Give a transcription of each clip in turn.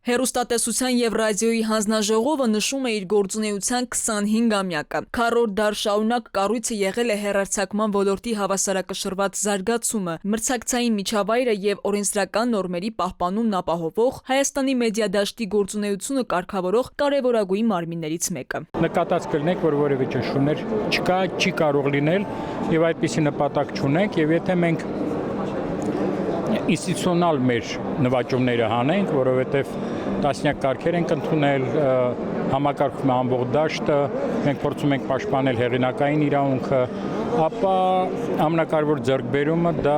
Հեռուստատեսության և ռադիոյի հանձնաժողովը նշում է իր գործունեության 25-ամյակը։ Քառորդ դար շարունակ կառույցը եղել է հեռարձակման ոլորտի հավասարակշռված զարգացումը, մրցակցային միջավայրը և օրենսդրական նորմերի պահպանումն ապահովող Հայաստանի մեդիա դաշտի գործունեությունը կարգավորող կարևորագույն մարմիններից մեկը։ Նկատած կլինեք, որ որևէ ճնշումներ չկա, չի կարող լինել եւ այդպիսի նպատակ չունենք, եւ եթե մենք ինստիտուցիոնալ մեր նվաճումները հանենք, որովհետև տասնյակ կարգեր ենք ընդունել, համակարգում է ամբողջ դաշտը, մենք փորձում ենք պաշտպանել հեղինակային իրավունքը, ապա ամենակարևոր ձեռքբերումը դա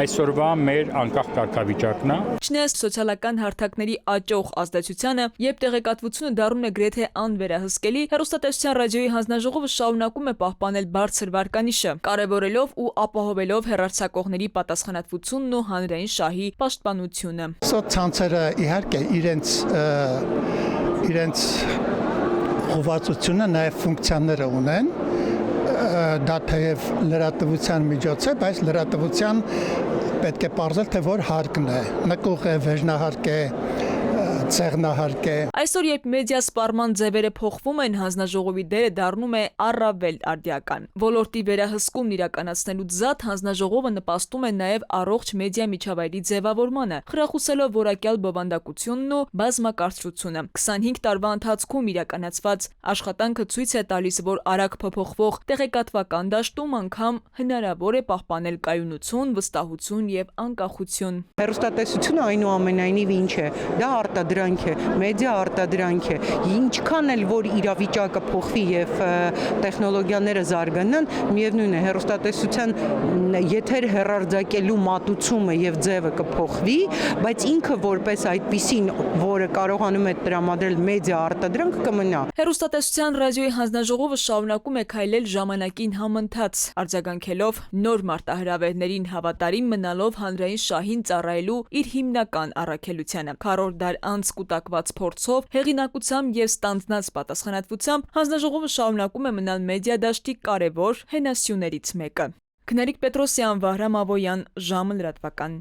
այսօրվա մեր անկախ կարգավիճակն է։ Չնայած սոցիալական հարթակների աճող ազդեցությանը, երբ տեղեկատվությունը դառնում է գրեթե անվերահսկելի, հեռուստատեսության ռադիոյի հանձնաժողովը շարունակում է պահպանել բարձր վարկանիշը, կարևորելով ու ապահովելով հեռարձակողների պատասխանատվությունն ու հանրային շահի պաշտպանությունը։ Սոցցանցերը իհարկե իրենց ուղղվածությունը նաև ֆունկցիաները ունեն, դա թեև լրատվության միջոց է, բայց լրատվության պետք է պարզել, թե որ հարկն է, նկուղ է, վերջնահարկ է, ցեղնահարկ է։ Այսօր, երբ մեդիա սպառման ձևերը փոխվում են, հանձնաժողովի դերը դառնում է առավել արդիական։ Ոլորտի վերահսկումն իրականացնելուց զատ հանձնաժողովը նպաստում է նաև առողջ մեդիա միջավայրի ձևավորմանը, խրախուսելով որակյալ բովանդակությունն ու բազմակարծրությունը։ 25 տարվա ընթացքում իրականացված աշխատանքը ցույց է տալիս, որ արագ փոփոխվող տեղեկատվական դաշտում անգամ հնարավոր է պահպանել կայունություն, վստահություն եւ անկախություն։ Հեռուստատեսությունը այնուամենայնիվ ինչ է, դա արտադրանք է, մեդիա արտադրանք է։ Ինչքան էլ որ իրավիճակը փոխվի եւ տեխնոլոգիաները զարգանան, միևնույն է հեռուստատեսության եթեր հեռարձակելու մատուցումը եւ ձևը կփոխվի, բայց ինքը որպես այդպիսին, որը կարողանում է տրամադրել մեդիա արտադրանք կմնա։ Հեռուստատեսության ռադիոյի հանձնաժողովը շարունակում է քայլել ժամանակին համընթաց, արձագանքելով նոր մարտահրավերներին, հավատարիմ մնալով հանրային շահին ծառայելու իր հիմնական առաքելությանը։ Քառորդ դար անց կուտակված փորձով, հեղինակությամբ եւ ստանձնած պատասխանատվությամբ հանձնաժողովը շարունակում է մնալ մեդիա դաշտի կարևոր հենասյուներից մեկը։ Քնարիկ Պետրոսյան, Վահրամ Ավոյան, ժամը լրատվական։